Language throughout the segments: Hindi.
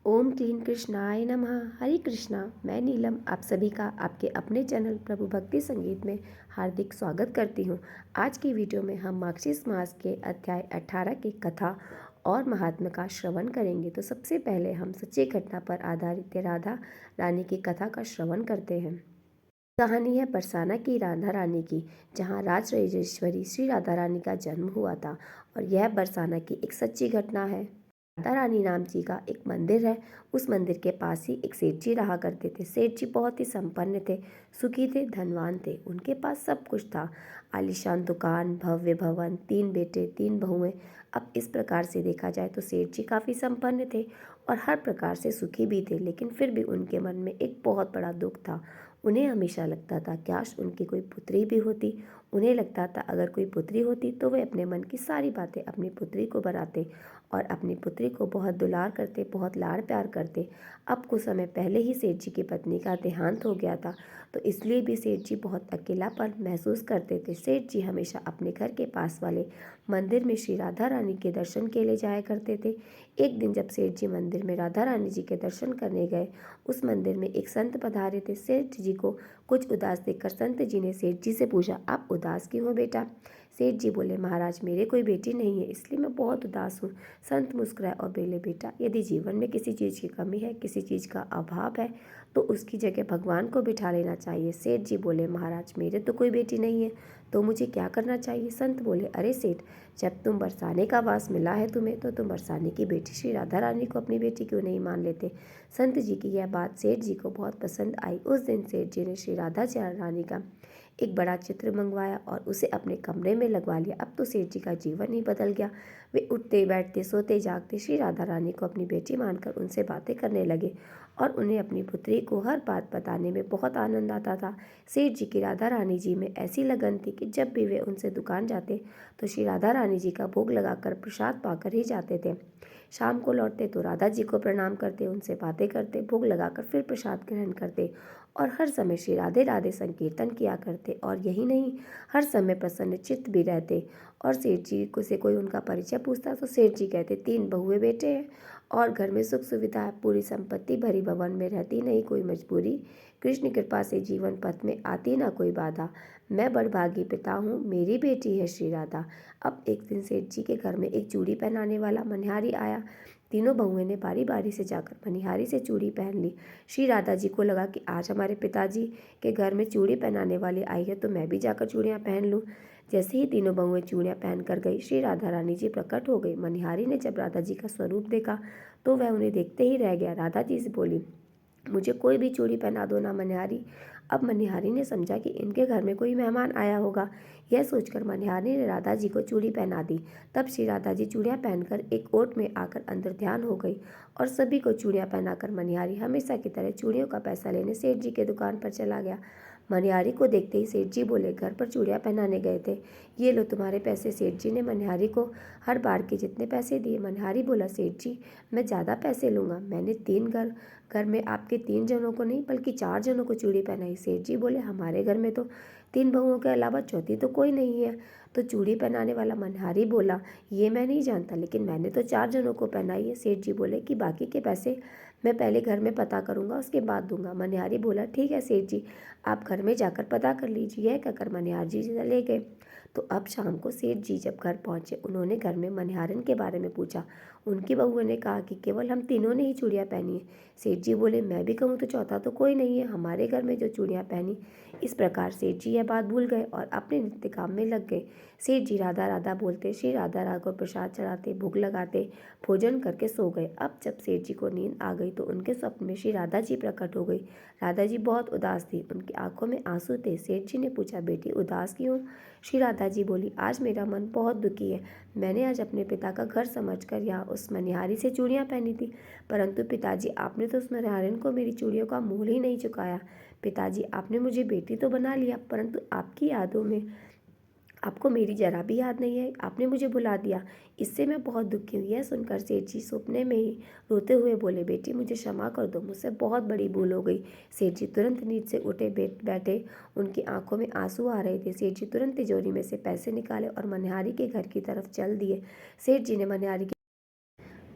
ओम क्लीं कृष्णाय नमः। हरे कृष्णा। मैं नीलम आप सभी का आपके अपने चैनल प्रभु भक्ति संगीत में हार्दिक स्वागत करती हूँ। आज की वीडियो में हम मार्गशीर्ष मास के अध्याय 18 की कथा और महात्म्य का श्रवण करेंगे। तो सबसे पहले हम सच्ची घटना पर आधारित राधा रानी की कथा का श्रवण करते हैं। कहानी है बरसाना की राधा रानी की, जहाँ राज राजेश्वरी श्री राधा रानी का जन्म हुआ था। और यह बरसाना की एक सच्ची घटना है। राधा रानी नाम जी का एक मंदिर है। उस मंदिर के पास ही एक सेठ जी रहा करते थे। सेठ जी बहुत ही संपन्न थे, सुखी थे, धनवान थे। उनके पास सब कुछ था, आलीशान दुकान, भव्य भवन, 3 बेटे 3 बहुएं। अब इस प्रकार से देखा जाए तो सेठ जी काफ़ी संपन्न थे और हर प्रकार से सुखी भी थे। लेकिन फिर भी उनके मन में एक बहुत बड़ा दुख था। उन्हें हमेशा लगता था काश उनकी कोई पुत्री भी होती। उन्हें लगता था अगर कोई पुत्री होती तो वे अपने मन की सारी बातें अपनी पुत्री को बनाते और अपनी पुत्री को बहुत दुलार करते, बहुत लाड़ प्यार करते। अब कुछ समय पहले ही सेठ जी की पत्नी का देहांत हो गया था, तो इसलिए भी सेठ जी बहुत अकेलापन महसूस करते थे। सेठ जी हमेशा अपने घर के पास वाले मंदिर में श्री राधा रानी के दर्शन के लिए जाया करते थे। एक दिन जब सेठ जी मंदिर में राधा रानी जी के दर्शन करने गए, उस मंदिर में एक संत पधारे थे। सेठ जी को कुछ उदास देखकर संत जी ने सेठ जी से पूछा, आप उदास क्यों हो बेटा? सेठ जी बोले, महाराज मेरे कोई बेटी नहीं है, इसलिए मैं बहुत उदास हूँ। संत मुस्कुराए और बोले, बेटा यदि जीवन में किसी चीज़ की कमी है, किसी चीज़ का अभाव है, तो उसकी जगह भगवान को बिठा लेना चाहिए। सेठ जी बोले, महाराज मेरे तो कोई बेटी नहीं है, तो मुझे क्या करना चाहिए? संत बोले, अरे सेठ, जब तुम बरसाने का वास मिला है तुम्हें, तो तुम बरसाने की बेटी श्री राधा रानी को अपनी बेटी क्यों नहीं मान लेते? संत जी की यह बात सेठ जी को बहुत पसंद आई। उस दिन सेठ जी ने श्री राधा रानी का एक बड़ा चित्र मंगवाया और उसे अपने कमरे में लगवा लिया। अब तो सेठ जी का जीवन ही बदल गया। वे उठते बैठते सोते जागते श्री राधा रानी को अपनी बेटी मानकर उनसे बातें करने लगे और उन्हें अपनी पुत्री को हर बात बताने में बहुत आनंद आता था। सेठ जी की राधा रानी जी में ऐसी लगन थी कि जब भी वे उनसे दुकान जाते तो श्री राधा रानी जी का भोग लगाकर प्रसाद पाकर ही जाते थे। शाम को लौटते तो राधा जी को प्रणाम करते, उनसे बातें करते, भोग लगाकर फिर प्रसाद ग्रहण करते और हर समय श्री राधे राधे संकीर्तन किया करते। और यही नहीं, हर समय प्रसन्न चित्त भी रहते। और सेठ जी को से कोई उनका परिचय पूछता तो सेठ जी कहते, 3 बहुए बेटे हैं और घर में सुख सुविधा है, पूरी संपत्ति भरी भवन में, रहती नहीं कोई मजबूरी, कृष्ण कृपा से जीवन पथ में आती ना कोई बाधा, मैं बड़भागी पिता हूँ, मेरी बेटी है श्री राधा। अब एक दिन सेठ जी के घर में एक चूड़ी पहनाने वाला मनिहारी आया। तीनों बहुओं ने बारी बारी से जाकर मनिहारी से चूड़ी पहन ली। श्री राधा जी को लगा कि आज हमारे पिताजी के घर में चूड़ी पहनाने वाली आई है, तो मैं भी जाकर चूड़ियाँ पहन लूँ। जैसे ही तीनों बहुएं चूड़ियाँ पहन कर गई, श्री राधा रानी जी प्रकट हो गई। मनिहारी ने जब राधा जी का स्वरूप देखा तो वह उन्हें देखते ही रह गया। राधा जी से बोली, मुझे कोई भी चूड़ी पहना दो ना मनिहारी। अब मनिहारी ने समझा कि इनके घर में कोई मेहमान आया होगा। यह सोचकर मनिहारी ने राधा जी को चूड़ी पहना दी। तब श्री राधा जी चूड़ियाँ पहनकर एक ओट में आकर अंदर ध्यान हो गई और सभी को चूड़ियाँ पहनाकर मनिहारी हमेशा की तरह चूड़ियों का पैसा लेने सेठ जी के दुकान पर चला गया। मनिहारी को देखते ही सेठ जी बोले, घर पर चूड़ियाँ पहनाने गए थे, ये लो तुम्हारे पैसे। सेठ जी ने मनिहारी को हर बार के जितने पैसे दिए। मनिहारी बोला, सेठ जी मैं ज़्यादा पैसे लूँगा, मैंने 3 घर में आपके 3 जनों को नहीं बल्कि 4 जनों को चूड़ी पहनाई। सेठ जी बोले, हमारे घर में तो 3 बहुओं के अलावा चौथी तो कोई नहीं है। तो चूड़ी पहनाने वाला मनिहारी बोला, ये मैं नहीं जानता, लेकिन मैंने तो 4 जनों को पहनाई है। सेठ जी बोले कि बाकी के पैसे मैं पहले घर में पता करूंगा, उसके बाद दूंगा। मनिहारी बोला, ठीक है सेठ जी, आप घर में जाकर पता कर लीजिए। यह कहकर मनिहार जी चले गए। तो अब शाम को सेठ जी जब घर पहुंचे, उन्होंने घर में मनिहारन के बारे में पूछा। उनकी बहुओं ने कहा कि केवल हम तीनों ने ही चूड़ियाँ पहनी है। सेठ जी बोले, मैं भी कहूँ तो चौथा तो कोई नहीं है हमारे घर में जो चूड़ियाँ पहनी। इस प्रकार सेठ जी यह बात भूल गए और अपने नित्य काम में लग गए। सेठ जी राधा राधा बोलते, श्री राधा राधा को प्रसाद चढ़ाते, भोग लगाते, भोजन करके सो गए। अब जब सेठ जी को नींद आ गई तो उनके स्वप्न में श्री राधा जी प्रकट हो गई। राधा जी बहुत उदास थी, उनकी आंखों में आंसू थे। सेठ जी ने पूछा, बेटी उदास क्यों? श्री राधा जी बोली, आज मेरा मन बहुत दुखी है। मैंने आज अपने पिता का घर समझकर यहाँ उस मनिहारी से चूड़ियाँ पहनी थी, परंतु पिताजी आपने तो उस मनिहारिन को मेरी चूड़ियों का मोल ही नहीं चुकाया। पिताजी आपने मुझे बेटी तो बना लिया, परंतु आपकी यादों में आपको मेरी जरा भी याद नहीं है, आपने मुझे भुला दिया। इससे मैं बहुत दुखी हूँ। यह सुनकर सेठ जी सपने में ही रोते हुए बोले, बेटी मुझे क्षमा कर दो, मुझसे बहुत बड़ी भूल हो गई। सेठ जी तुरंत नींद से उठे, बैठे, उनकी आंखों में आंसू आ रहे थे। सेठ जी तुरंत तिजोरी में से पैसे निकाले और मनिहारी के घर की तरफ चल दिए। सेठ जी ने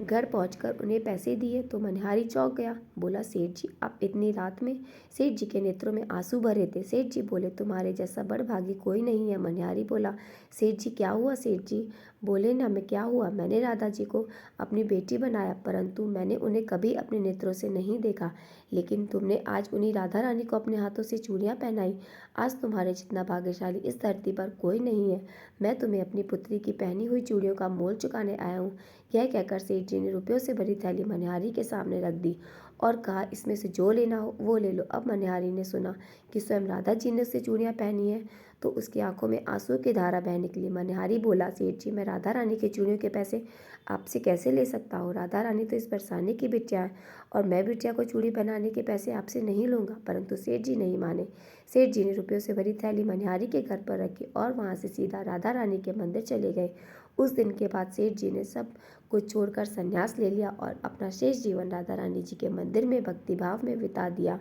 घर पहुंचकर उन्हें पैसे दिए तो मनिहारी चौंक गया। बोला, सेठ जी आप इतनी रात में? सेठ जी के नेत्रों में आंसू भरे थे। सेठ जी बोले, तुम्हारे जैसा बड़भागी कोई नहीं है। मनिहारी बोला, सेठ जी क्या हुआ? सेठ जी बोले ना, मैं क्या हुआ, मैंने राधा जी को अपनी बेटी बनाया, परंतु मैंने उन्हें कभी अपने नेत्रों से नहीं देखा। लेकिन तुमने आज उन्हीं राधा रानी को अपने हाथों से चूड़ियाँ पहनाई। आज तुम्हारे जितना भाग्यशाली इस धरती पर कोई नहीं है। मैं तुम्हें अपनी पुत्री की पहनी हुई चूड़ियों का मोल चुकाने आया हूँ। यह कहकर सेठ जी ने रुपयों से भरी थैली मनिहारी के सामने रख दी और कहा, इसमें से जो लेना हो वो ले लो। अब मनिहारी ने सुना कि स्वयं राधा जी ने उससे चूड़ियाँ पहनी हैं तो उसकी आंखों में आंसू की धारा बह निकली। मनिहारी बोला, सेठ जी मैं राधा रानी की चूड़ियों के पैसे आपसे कैसे ले सकता हूँ? राधा रानी तो इस बरसाने की बिटिया है और मैं बिटिया को चूड़ी बनाने के पैसे आपसे नहीं लूँगा। परंतु सेठ जी नहीं माने। सेठ जी ने रुपयों से भरी थैली मनिहारी के घर पर रखी और वहाँ से सीधा राधा रानी के मंदिर चले गए। उस दिन के बाद सेठ जी ने सब कुछ छोड़कर संन्यास ले लिया और अपना शेष जीवन राधा रानी जी के मंदिर में भक्तिभाव में बिता दिया।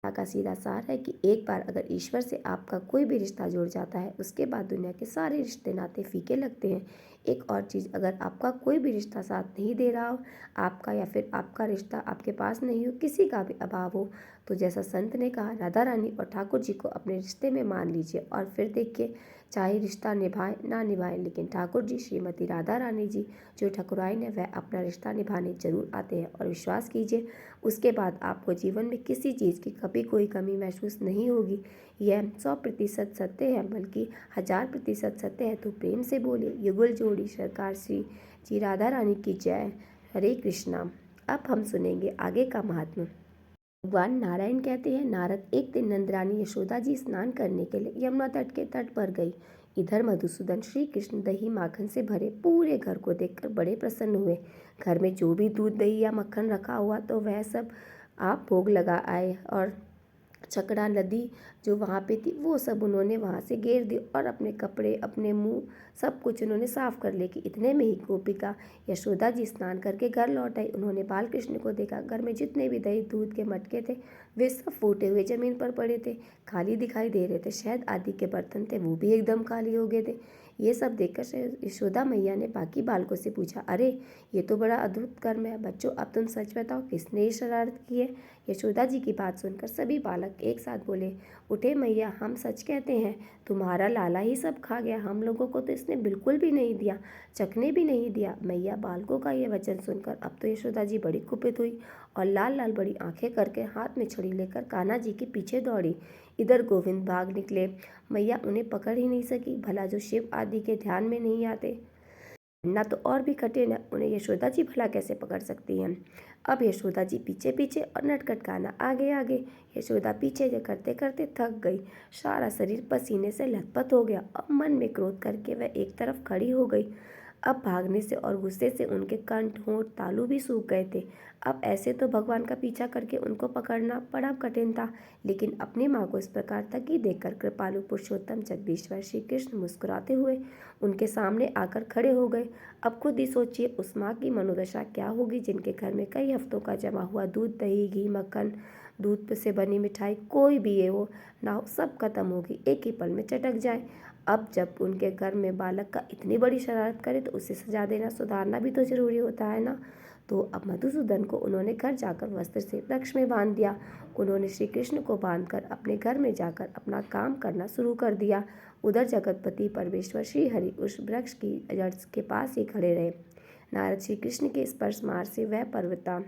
का सीधा सार है कि एक बार अगर ईश्वर से आपका कोई भी रिश्ता जुड़ जाता है, उसके बाद दुनिया के सारे रिश्ते नाते फीके लगते हैं। एक और चीज़, अगर आपका कोई भी रिश्ता साथ नहीं दे रहा हो, आपका या फिर आपका रिश्ता आपके पास नहीं हो, किसी का भी अभाव हो, तो जैसा संत ने कहा, राधा रानी और ठाकुर जी को अपने रिश्ते में मान लीजिए और फिर देखिए, चाहे रिश्ता निभाए ना निभाए, लेकिन ठाकुर जी, श्रीमती राधा रानी जी जो ठकुराइन है, वह अपना रिश्ता निभाने जरूर आते हैं। और विश्वास कीजिए, उसके बाद आपको जीवन में किसी चीज़ की कभी कोई कमी महसूस नहीं होगी। यह 100% सत्य है, बल्कि 1000% सत्य है। तो प्रेम से बोले, युगल जोड़ी सरकार श्री जी राधा रानी की जय। हरे कृष्णा। अब हम सुनेंगे आगे का महात्मा। भगवान नारायण कहते हैं, नारद एक दिन नंदरानी यशोदा जी स्नान करने के लिए यमुना तट के तट पर गई। इधर मधुसूदन श्री कृष्ण दही माखन से भरे पूरे घर को देखकर बड़े प्रसन्न हुए। घर में जो भी दूध दही या मक्खन रखा हुआ तो वह सब आप भोग लगा आए और छकड़ा नदी जो वहाँ पे थी वो सब उन्होंने वहाँ से घेर दी और अपने कपड़े, अपने मुंह, सब कुछ उन्होंने साफ कर ले कि इतने में ही गोपिका यशोदा जी स्नान करके घर लौट आई। उन्होंने बाल कृष्ण को देखा। घर में जितने भी दही दूध के मटके थे वे सब फूटे हुए जमीन पर पड़े थे, खाली दिखाई दे रहे थे। शहद आदि के बर्तन थे वो भी एकदम खाली हो गए थे। ये सब देखकर यशोदा मैया ने बाकी बालकों से पूछा, अरे ये तो बड़ा अद्भुत कर्म है। बच्चों अब तुम सच बताओ, किसने ये शरारत की है? यशोदा जी की बात सुनकर सभी बालक एक साथ बोले, उठे मैया, हम सच कहते हैं, तुम्हारा लाला ही सब खा गया। हम लोगों को तो इसने बिल्कुल भी नहीं दिया, चखने भी नहीं दिया। मैया बालकों का ये वचन सुनकर अब तो यशोदा जी बड़ी कुपित हुई और लाल लाल बड़ी आंखें करके हाथ में छड़ी लेकर कान्हा जी के पीछे दौड़ी। इधर गोविंद भाग निकले। मैया उन्हें पकड़ ही नहीं सकी। भला जो शिव आदि के ध्यान में नहीं आते, ना तो और भी कठिन है, उन्हें यशोदा जी भला कैसे पकड़ सकती हैं। अब यशोदा जी पीछे पीछे और नटखट कान्हा आगे आगे। यशोदा पीछे करते करते थक गई, सारा शरीर पसीने से लथपथ हो गया और मन में क्रोध करके वह एक तरफ खड़ी हो गई। अब भागने से और गुस्से से उनके कंठ, होंठ, तालू भी सूख गए थे। अब ऐसे तो भगवान का पीछा करके उनको पकड़ना बड़ा कठिन था, लेकिन अपनी माँ को इस प्रकार थकी देखकर कृपालु पुरुषोत्तम जगदीश्वर श्री कृष्ण मुस्कुराते हुए उनके सामने आकर खड़े हो गए। अब खुद ही सोचिए उस माँ की मनोदशा क्या होगी जिनके घर में कई हफ्तों का जमा हुआ दूध, दही, घी, मक्खन, दूध से बनी मिठाई, कोई भी ये हो ना हो, सब खत्म होगी, एक ही पल में चटक जाए। अब जब उनके घर में बालक का इतनी बड़ी शरारत करे तो उसे सजा देना, सुधारना भी तो जरूरी होता है ना। तो अब मधुसूदन को उन्होंने घर जाकर वस्त्र से वृक्ष में बांध दिया। उन्होंने श्री कृष्ण को बांधकर अपने घर में जाकर अपना काम करना शुरू कर दिया। उधर जगतपति परमेश्वर श्री हरि उस वृक्ष की जड़ के पास ही खड़े रहे। नारद श्री कृष्ण के स्पर्श मार से वह पर्वता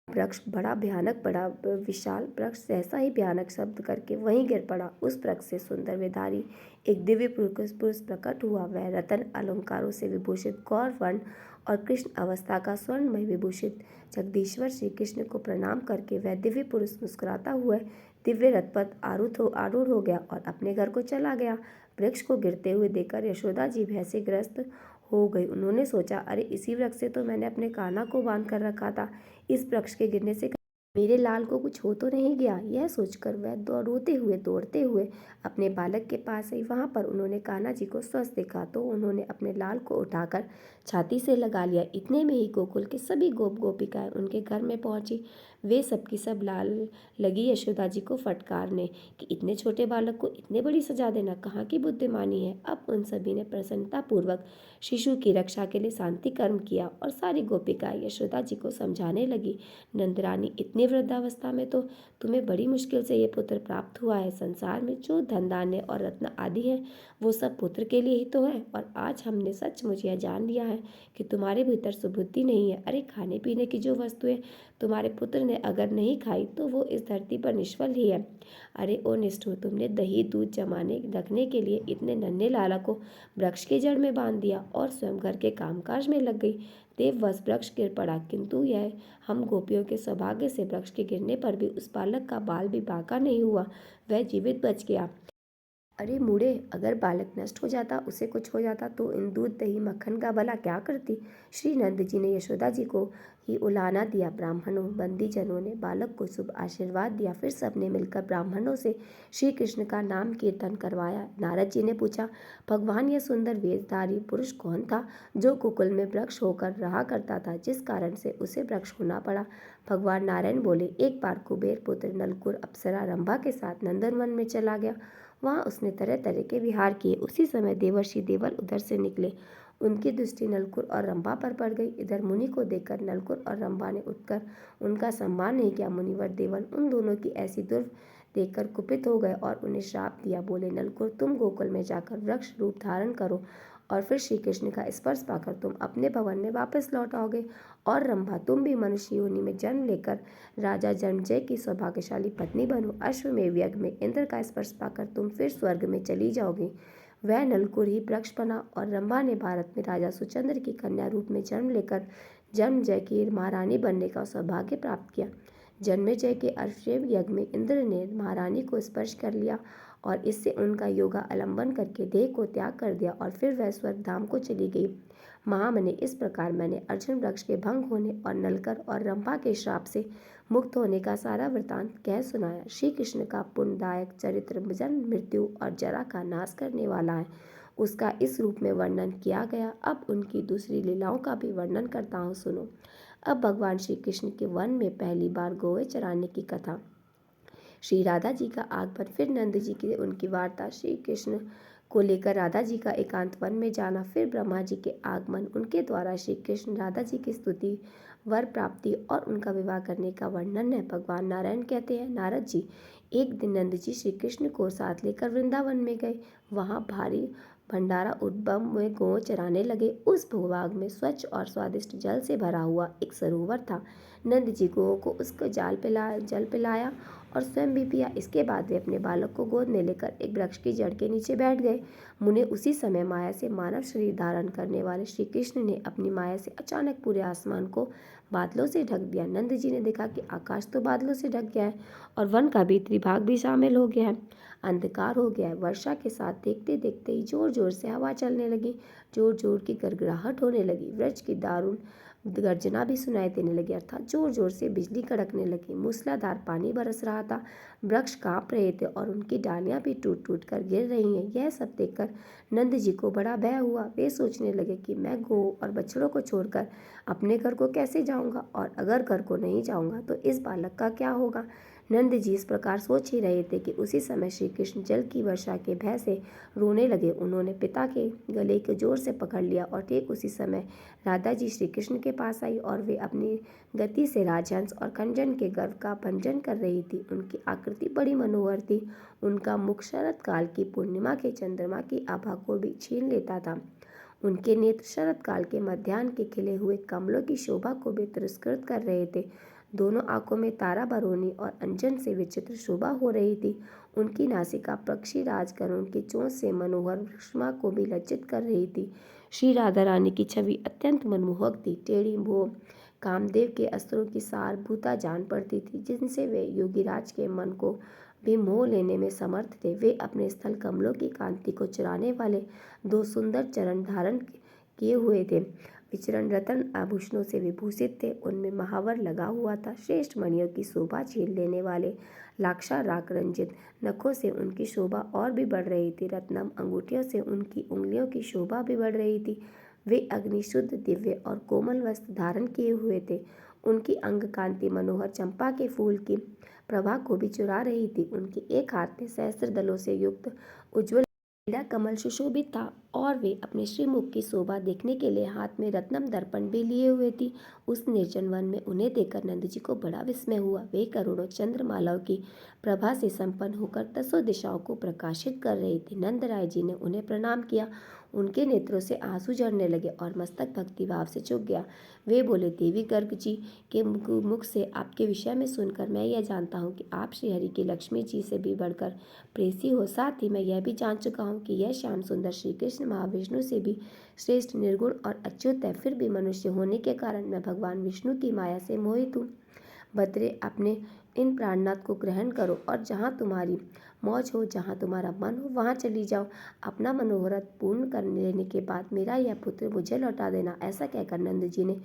वृक्ष बड़ा भयानक, बड़ा विशाल वृक्ष सहसा ही भयानक शब्द करके वहीं गिर पड़ा। उस वृक्ष से सुंदर वेदारी एक दिव्य पुरुष प्रकट हुआ। वह रतन अलंकारों से विभूषित, गौर वर्ण और कृष्ण अवस्था का स्वर्णमय विभूषित जगदीश्वर श्री कृष्ण को प्रणाम करके वह दिव्य पुरुष मुस्कुराता हुआ दिव्य रथ पर आरूढ़ हो गया और अपने घर को चला गया। वृक्ष को गिरते हुए देखकर यशोदा जी भय से ग्रस्त हो गई। उन्होंने सोचा, अरे इसी वृक्ष से तो मैंने अपने कान्हा को बांध कर रखा था। इस वृक्ष के गिरने से मेरे लाल को कुछ हो तो नहीं गया। यह सोचकर वह रोते हुए दौड़ते हुए अपने बालक के पास आई। वहां पर उन्होंने कान्हा जी को स्वस्थ देखा तो उन्होंने अपने लाल को उठाकर छाती से लगा लिया। इतने में ही गोकुल के सभी गोप गोपिकाएं उनके घर में पहुंची। वे सबकी सब लाल लगी यशोदा जी को फटकारने कि इतने छोटे बालक को इतने बड़ी सजा देना कहाँ की बुद्धिमानी है। अब उन सभी ने प्रसन्नतापूर्वक शिशु की रक्षा के लिए शांति कर्म किया और सारी गोपिकाएं यशोदा जी को समझाने लगी, नंदरानी इतनी वृद्धावस्था में तो तुम्हें बड़ी मुश्किल से ये पुत्र प्राप्त हुआ है। संसार में जो धन धान्य और रत्न आदि है वो सब पुत्र के लिए ही तो है। और आज हमने सचमुच यह जान लिया है कि तुम्हारे भीतर सुबुद्धि नहीं है। अरे खाने पीने की जो वस्तुएं तुम्हारे पुत्र ने अगर नहीं खाई तो वो इस धरती पर निष्फल ही है। अरे ओ निष्ठुर, तुमने दही दूध जमाने रखने के लिए इतने नन्हे लाला को वृक्ष की जड़ में बांध दिया और स्वयं घर के कामकाज में लग गई। देववश वृक्ष गिर पड़ा, किंतु यह हम गोपियों के सौभाग्य से वृक्ष के गिरने पर भी उस बालक का बाल भी बांका नहीं हुआ, वह जीवित बच गया। अरे मूढ़े, अगर बालक नष्ट हो जाता, उसे कुछ हो जाता तो इन दूध दही मक्खन का भला क्या करती। श्री नंद जी ने यशोदा जी को ही उलाना दिया। ब्राह्मणों बंदीजनों ने बालक को शुभ आशीर्वाद दिया। फिर सबने मिलकर ब्राह्मणों से श्री कृष्ण का नाम कीर्तन करवाया। नारद जी ने पूछा, भगवान, यह सुंदर वेशधारी पुरुष कौन था जो कुकुल में वृक्ष होकर रहा करता था, जिस कारण से उसे वृक्ष होना पड़ा। भगवान नारायण बोले, एक बार कुबेर पुत्र नलकुर अप्सरा रंभा के साथ नंदनवन में चला गया। वहाँ उसने तरह तरह के विहार किए। उसी समय देवर्षि देवल उधर से निकले। उनकी दृष्टि नलकुर और रंभा पर पड़ गई। इधर मुनि को देखकर नलकुर और रंभा ने उठकर उनका सम्मान नहीं किया। मुनिवर देवल उन दोनों की ऐसी दुर्व देखकर कुपित हो गए और उन्हें श्राप दिया। बोले, नलकुर, तुम गोकुल में जाकर वृक्ष रूप धारण करो और फिर श्री कृष्ण का स्पर्श पाकर तुम अपने भवन में वापस लौट आओगे। और रंभा, तुम भी मनुष्य योनि में जन्म लेकर राजा जन्मजय की सौभाग्यशाली पत्नी बनो। अश्वमेव यज्ञ में इंद्र का स्पर्श पाकर तुम फिर स्वर्ग में चली जाओगी। वह नलकुर ही वृक्ष बना और रंभा ने भारत में राजा सुचंद्र की कन्या रूप में जन्म लेकर जन्मजय की महारानी बनने का सौभाग्य प्राप्त किया। जन्मेजय के अश्वमेव यज्ञ में इंद्र ने महारानी को स्पर्श कर लिया और इससे उनका योगा आलंबन करके देह को त्याग कर दिया और फिर वह स्वर्ग धाम को चली गई। महामने, इस प्रकार मैंने अर्जुन वृक्ष के भंग होने और नलकर और रंभा के श्राप से मुक्त होने का सारा वृतांत कह सुनाया। श्री कृष्ण का पुण्यदायक चरित्र जन्म मृत्यु और जरा का नाश करने वाला है, उसका इस रूप में वर्णन किया गया। अब उनकी दूसरी लीलाओं का भी वर्णन करता हूँ, सुनो। अब भगवान श्री कृष्ण के वन में पहली बार गौएं चराने की कथा। श्री राधा जी का आगमन, फिर नंद जी की उनकी वार्ता, श्री कृष्ण को लेकर राधा जी का एकांत वन में जाना, फिर ब्रह्मा जी के आगमन, उनके द्वारा श्री कृष्ण राधा जी की स्तुति, वर प्राप्ति और उनका विवाह करने का वर्णन है। भगवान नारायण कहते हैं, नारद जी, एक दिन नंद जी श्री कृष्ण को साथ लेकर वृंदावन में गए। वहाँ भारी भंडारा उद्गम में गौ चराने लगे। उस भूभाग में स्वच्छ और स्वादिष्ट जल से भरा हुआ एक सरोवर था। नंद जी गौ को उसको जल पिलाया और स्वयं भी पिया। इसके बाद वे अपने बालक को गोद में लेकर एक वृक्ष की जड़ के नीचे बैठ गए। मुने, उसी समय माया से मानव शरीर धारण करने वाले श्री कृष्ण ने अपनी माया से अचानक पूरे आसमान को बादलों से ढक दिया। नंद जी ने देखा कि आकाश तो बादलों से ढक गया है और वन का भीतरी भाग भी शामिल हो गया है। अंधकार हो गया है। वर्षा के साथ देखते देखते ही जोर जोर से हवा चलने लगी, जोर जोर की गड़गड़ाहट होने लगी। वृक्ष की दारुण गर्जना भी सुनाई देने लगी, अर्थात जोर जोर से बिजली कड़कने लगी। मूसलाधार पानी बरस रहा था। वृक्ष कांप रहे थे और उनकी डालियां भी टूट टूट कर गिर रही हैं। यह सब देखकर नंद जी को बड़ा भय हुआ। वे सोचने लगे कि मैं गौ और बछड़ों को छोड़कर अपने घर को कैसे जाऊंगा, और अगर घर को नहीं जाऊंगा तो इस बालक का क्या होगा। नंद जी इस प्रकार सोच ही रहे थे कि उसी समय श्री कृष्ण जल की वर्षा के भय से रोने लगे। उन्होंने पिता के गले को जोर से पकड़ लिया और ठीक उसी समय राधा जी श्री कृष्ण के पास आई और वे अपनी गति से राजहंस और खंजन के गर्भ का भंजन कर रही थी। उनकी आकृति बड़ी मनोहर थी। उनका मुख शरद काल की पूर्णिमा के चंद्रमा की आभा को भी छीन लेता था। उनके नेत्र शरद काल के मध्याह्न के खिले हुए कमलों की शोभा को भी तिरस्कृत कर रहे थे। दोनों आंखों में तारा बरौनी और अंजन से विचित्र शोभा हो रही थी। उनकी नासिका पक्षी राजगरुड़ की चोंच से मनोहर वृषमा को भी लज्जित कर रही थी। श्री राधा रानी की छवि अत्यंत मनमोहक थी। टेढ़ी भो कामदेव के अस्त्रों की सारभूता जान पड़ती थी, जिनसे वे योगीराज के मन को भी मोह लेने में समर्थ थे। वे अपने स्थल कमलों की कांति को चुराने वाले दो सुंदर चरण धारण किए हुए थे। विचरण रत्न आभूषणों से विभूषित थे। उनमें महावर लगा हुआ था। श्रेष्ठ मणियों की शोभा छीन लेने वाले लाक्षाराग रंजित नखों से उनकी शोभा और भी बढ़ रही थी। रत्नम अंगूठियों से उनकी उंगलियों की शोभा भी बढ़ रही थी। वे अग्निशुद्ध दिव्य और कोमल वस्त्र धारण किए हुए थे। उनकी अंग कांति मनोहर चंपा के फूल की प्रभा को भी चुरा रही थी। उनके एक हाथ में सहस्त्र दलों से युक्त उज्ज्वल हीरा कमल सुशोभित था और वे अपने श्रीमुख की शोभा देखने के लिए हाथ में रत्नम दर्पण भी लिए हुए थी। उस निर्जन वन में उन्हें देखकर नंद जी को बड़ा विस्मय हुआ। वे करोड़ों चंद्रमालाओं की प्रभा से संपन्न होकर दसों दिशाओं को प्रकाशित कर रही थी। नंद राय जी ने उन्हें प्रणाम किया। उनके नेत्रों से आंसू झरने लगे और मस्तक भक्ति भाव से झुक गया। वे बोले, देवी गर्ग जी के मुख से आपके विषय में सुनकर मैं यह जानता हूँ कि आप श्रीहरि की लक्ष्मी जी से भी बढ़कर प्रेसी हो। साथ ही मैं यह भी जान चुका हूँ कि यह श्याम सुंदर श्री कृष्ण महाविष्णु से भी श्रेष्ठ, निर्गुण और अच्युत है। फिर भी मनुष्य होने के कारण मैं भगवान विष्णु की माया से मोहित हूँ। भद्रे, अपने इन प्राणनाथ को ग्रहण करो और जहाँ तुम्हारी मौज हो, जहाँ तुम्हारा मन हो, वहाँ चली जाओ। अपना मनोरथ पूर्ण कर लेने के बाद मेरा यह पुत्र मुझे लौटा देना। ऐसा कहकर नंद जी ने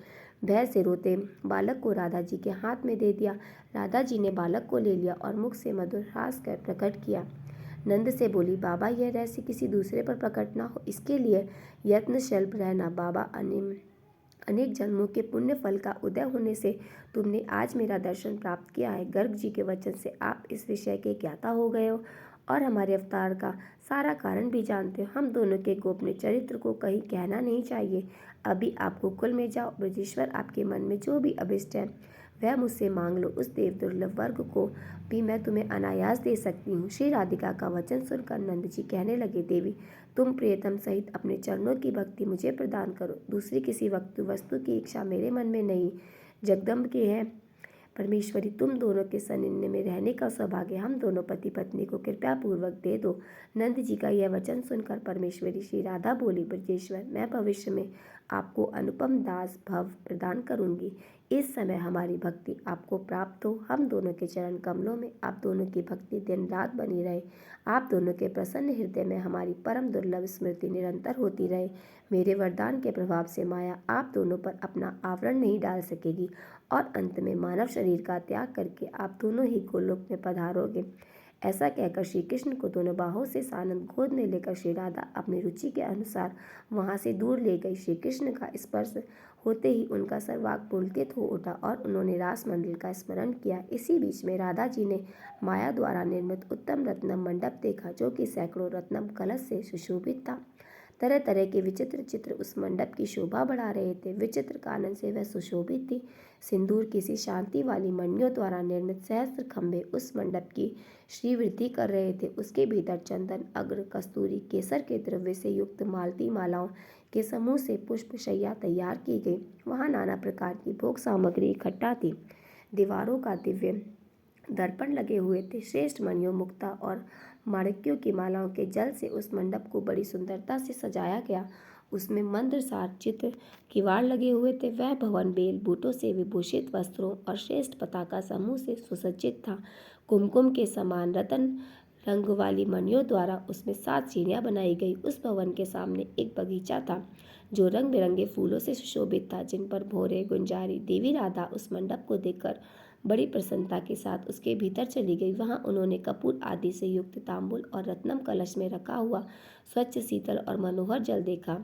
भय से रोते बालक को राधा जी के हाथ में दे दिया। राधा जी ने बालक को ले लिया और मुख से मधुर हास कर प्रकट किया। नंद से बोली, बाबा यह रहस्य किसी दूसरे पर प्रकट ना हो, इसके लिए यत्नशील रहना। बाबा, अनेक जन्मों के पुण्य फल का उदय होने से तुमने आज मेरा दर्शन प्राप्त किया है। गर्ग जी के वचन से आप इस विषय के ज्ञाता हो गए हो और हमारे अवतार का सारा कारण भी जानते हो। हम दोनों के गोपनीय चरित्र को कहीं कहना नहीं चाहिए। अभी आप गोकुल में जाओ। ब्रजेश्वर, आपके मन में जो भी अभिष्ट है वह मुझसे मांग लो। उस देव दुर्लभ वर्ग को भी मैं तुम्हें अनायास दे सकती हूँ। श्री राधिका का वचन सुनकर नंद जी कहने लगे, देवी तुम प्रियतम सहित अपने चरणों की भक्ति मुझे प्रदान करो। दूसरी किसी वस्तु की इच्छा मेरे मन में नहीं। जगदम्ब के है परमेश्वरी, तुम दोनों के सानिध्य में रहने का सौभाग्य हम दोनों पति पत्नी को कृपया पूर्वक दे दो। नंद जी का यह वचन सुनकर परमेश्वरी श्री राधा बोली, ब्रजेश्वर, मैं भविष्य में आपको अनुपम दास भव प्रदान करूंगी। इस समय हमारी भक्ति आपको प्राप्त हो। हम दोनों के चरण कमलों में आप दोनों की भक्ति दिन रात बनी रहे। आप दोनों के प्रसन्न हृदय में हमारी परम दुर्लभ स्मृति निरंतर होती रहे। मेरे वरदान के प्रभाव से माया आप दोनों पर अपना आवरण नहीं डाल सकेगी और अंत में मानव शरीर का त्याग करके आप दोनों ही गोलोक में पधारोगे। ऐसा कहकर श्री कृष्ण को दोनों बाहों से सानंद गोद में लेकर श्री राधा अपनी रुचि के अनुसार वहां से दूर ले गई। श्री कृष्ण का स्पर्श होते ही उनका सर्वांग पुलकित हो उठा और उन्होंने रास मंडल का स्मरण किया। इसी बीच में राधा जी ने माया द्वारा निर्मित उत्तम रत्नम मंडप देखा, जो कि सैकड़ों रत्नम कलश से सुशोभित था। तरह तरह के विचित्र चित्र उस मंडप की शोभा बढ़ा रहे थे। विचित्र कानन से वह सुशोभित थी। सिंदूर किसी शांति वाली मणियों द्वारा निर्मित सहस्त्र खंभे उस मंडप की श्रीवृद्धि कर रहे थे। उसके भीतर चंदन, अग्र, कस्तूरी, केसर के द्रव्य से युक्त मालती मालाओं के समूह से पुष्प शैया तैयार की गई। वहां नाना प्रकार की भोग सामग्री इकट्ठा थी। दीवारों का दिव्य दर्पण लगे हुए थे। श्रेष्ठ मणियों, मुक्ता और माणिक्यों की मालाओं के जल से उस मंडप को बड़ी सुंदरता से सजाया गया। उसमें मंद्रसार चित्र किवाड़ लगे हुए थे। वह भवन बेल बूटों से विभूषित वस्त्रों और श्रेष्ठ पताका समूह से सुसज्जित था। कुमकुम के समान रतन रंग वाली मणियों द्वारा उसमें 7 सीढ़ियां बनाई गई। उस भवन के सामने एक बगीचा था जो रंग बिरंगे फूलों से सुशोभित था, जिन पर भौरे गुंजारी। देवी राधा उस मंडप को देखकर बड़ी प्रसन्नता के साथ उसके भीतर चली गई। वहां उन्होंने कपूर आदि से युक्त तांबूल और रत्नम कलश में रखा हुआ स्वच्छ, शीतल और मनोहर जल देखा।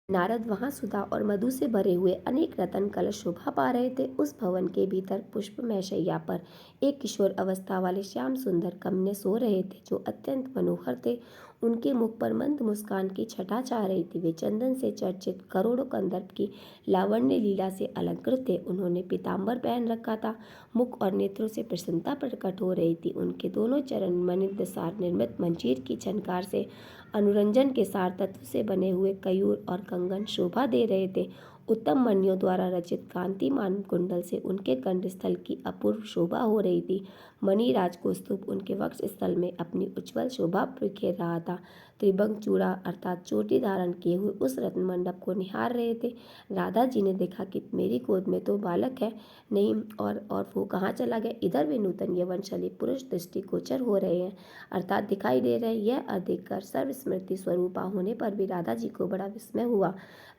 नारद वहां सुधा और मधु से भरे हुए अनेक रतन कलश शोभा पा रहे थे। उस भवन के भीतर पुष्पमय शैया पर एक किशोर अवस्था वाले श्याम सुंदर कन्या सो रहे थे, जो अत्यंत मनोहर थे। उनके मुख पर मंद मुस्कान की छटा छा रही थी। वे चंदन से चर्चित करोड़ों कंदर्प की लावण्य लीला से अलंकृत थे। उन्होंने पीताम्बर पहन रखा था। मुख और नेत्रों से प्रसन्नता प्रकट हो रही थी। उनके दोनों चरण मणिद्र सार निर्मित मंजीर की झनकार से अनुरंजन के सार तत्व से बने हुए कयूर और कंगन शोभा दे रहे थे। उत्तम मणियों द्वारा रचित कांतिमान कुंडल से उनके कंठस्थल की अपूर्व शोभा हो रही थी। मणिराज कौस्तुभ उनके वक्ष स्थल में अपनी उज्ज्वल शोभा बिखेर रहा था। त्रिभंग चूड़ा अर्थात चोटी धारण किए हुए उस रत्न मंडप को निहार रहे थे। राधा जी ने देखा कि मेरी गोद में तो बालक है नहीं, और वो कहाँ चला गया। इधर वे नूतन यवनशाली पुरुष दृष्टि गोचर हो रहे हैं, अर्थात दिखाई दे रहे। यह अधिककर सर्वस्मृति स्वरूपा होने पर भी राधा जी को बड़ा विस्मय हुआ।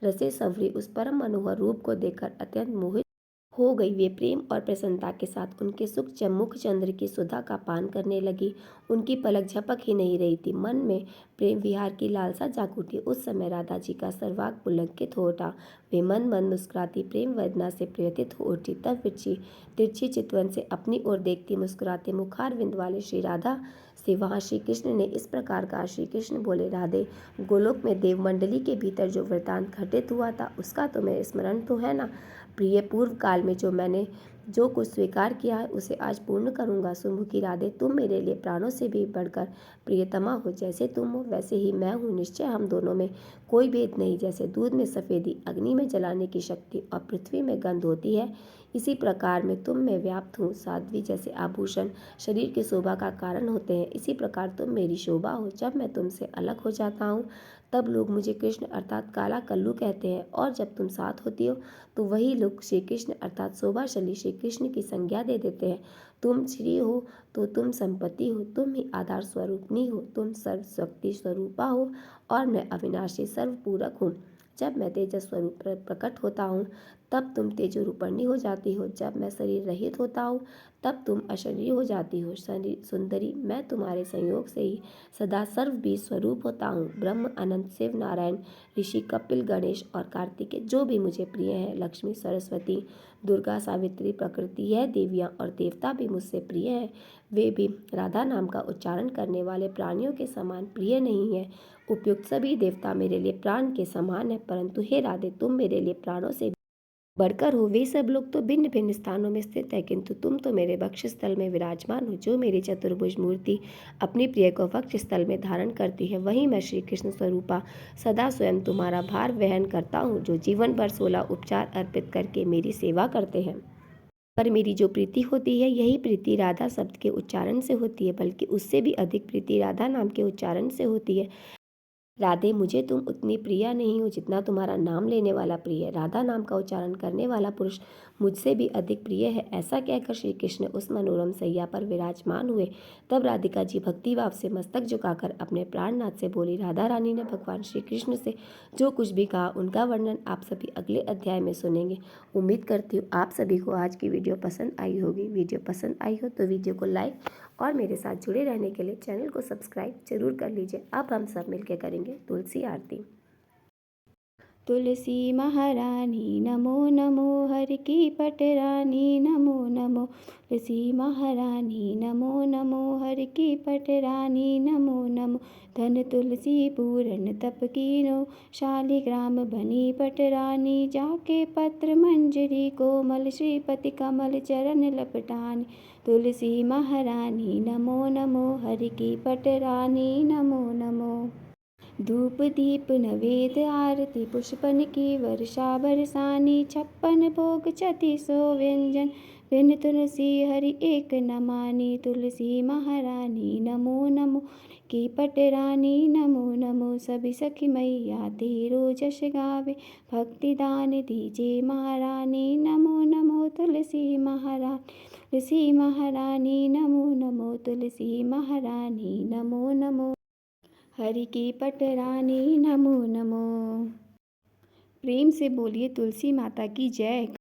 रसे सवरी उस परम मनोहर रूप को देखकर अत्यंत मोहित हो गई। वे प्रेम और प्रसन्नता के साथ उनके सुख मुख चंद्र की सुधा का पान करने लगी। उनकी पलक झपक ही नहीं रही थी। मन में प्रेम विहार की लालसा जाग उठी। उस समय राधा जी का सर्वांग पुलकित हो उठा। वे मन मन मुस्कुराती प्रेम वेदना से प्रेरित हो उठी। तब तिरछी चितवन से अपनी ओर देखती मुस्कुराते मुखार विंद वाले श्री राधा से वहाँ श्री कृष्ण ने इस प्रकार कहा। श्री कृष्ण बोले, राधे, गोलोक में देव मंडली के भीतर जो वृतांत घटित हुआ था उसका तुम्हें स्मरण तो है ना। प्रिय, पूर्व काल में मैंने जो कुछ स्वीकार किया है उसे आज पूर्ण करूंगा। सुमुखी राधे, तुम मेरे लिए प्राणों से भी बढ़कर प्रियतमा हो। जैसे तुम हो वैसे ही मैं हूँ। निश्चय हम दोनों में कोई भेद नहीं। जैसे दूध में सफ़ेदी, अग्नि में जलाने की शक्ति और पृथ्वी में गंध होती है, इसी प्रकार में तुम में व्याप्त हूँ। साध्वी जैसे आभूषण शरीर की शोभा का कारण होते हैं, इसी प्रकार तुम मेरी शोभा हो। जब मैं तुमसे अलग हो जाता हूँ तब लोग मुझे कृष्ण अर्थात काला कल्लू कहते हैं, और जब तुम साथ होती हो तो वही लोग श्री कृष्ण अर्थात शोभाशाली श्री कृष्ण की संज्ञा दे देते हैं। तुम श्री हो तो तुम संपत्ति हो, तुम ही आधार स्वरूपनी हो, तुम सर्वशक्ति स्वरूपा हो और मैं अविनाशी सर्वपूरक हूँ। जब मैं तेजस स्वरूप प्रकट होता हूँ तब तुम तेजोरूपणी हो जाती हो। जब मैं शरीर रहित होता हूँ तब तुम अशरीरी हो जाती हो। सुंदरी, मैं तुम्हारे संयोग से ही सदा सर्वबीज स्वरूप होता हूँ। ब्रह्म, अनंत, शिव, नारायण, ऋषि, कपिल, गणेश और कार्तिकेय जो भी मुझे प्रिय हैं, लक्ष्मी, सरस्वती, दुर्गा, सावित्री, प्रकृति, यह देवियाँ और देवता भी मुझसे प्रिय हैं। वे भी राधा नाम का उच्चारण करने वाले प्राणियों के समान प्रिय नहीं है। उपयुक्त सभी देवता मेरे लिए प्राण के समान है, परंतु हे राधे, तुम मेरे लिए प्राणों से बढ़कर हो। वे सब लोग तो भिन्न भिन्न स्थानों में स्थित है, किंतु तुम तो मेरे वक्षस्थल में विराजमान हो। जो मेरी चतुर्भुज मूर्ति अपनी प्रिय को वक्षस्थल में धारण करती है, वहीं मैं श्री कृष्ण स्वरूपा सदा स्वयं तुम्हारा भार वहन करता हूँ। जो जीवन भर 16 उपचार अर्पित करके मेरी सेवा करते हैं, पर मेरी जो प्रीति होती है, यही प्रीति राधा शब्द के उच्चारण से होती है, बल्कि उससे भी अधिक प्रीति राधा नाम के उच्चारण से होती है। राधे, मुझे तुम उतनी प्रिय नहीं हो जितना तुम्हारा नाम लेने वाला प्रिय है। राधा नाम का उच्चारण करने वाला पुरुष मुझसे भी अधिक प्रिय है। ऐसा कहकर श्री कृष्ण उस मनोरम सैया पर विराजमान हुए। तब राधिका जी भक्ति भाव से मस्तक झुकाकर अपने प्राणनाथ से बोली। राधा रानी ने भगवान श्री कृष्ण से जो कुछ भी कहा, उनका वर्णन आप सभी अगले अध्याय में सुनेंगे। उम्मीद करती हूँ आप सभी को आज की वीडियो पसंद आई होगी। वीडियो पसंद आई हो तो वीडियो को लाइक और मेरे साथ जुड़े रहने के लिए चैनल को सब्सक्राइब जरूर कर लीजिए। अब हम सब मिलकर करेंगे तुलसी आरती। तुलसी महारानी नमो नमो, हर की पटरानी नमो नमो। तुलसी महारानी नमो नमो, हर की पटरानी नमो नमो। धन तुलसी पूरन तप कीनो, शालिग्राम बनी पटरानी। जाके पत्र मंजरी कोमल, श्रीपति कमल चरण लपटानी। तुलसी महारानी नमो नमो, हर की पटरानी नमो नमो। धूप दीप नवेद आरती, पुष्पन की वर्षा बरसानी। 56 भोग 36 व्यंजन, बिन तुलसी हरि एक न मानी। तुलसी महारानी नमो नमो, की पटरानी नमो नमो। सभी सखी मैया तेरो जश गावे, भक्ति दान दीजे महारानी। नमो नमो तुलसी महारानी, तुलसी महारानी नमो नमो। तुलसी महारानी नमो नमो, हरि की पटरानी नमो नमो। प्रेम से बोलिए तुलसी माता की जय।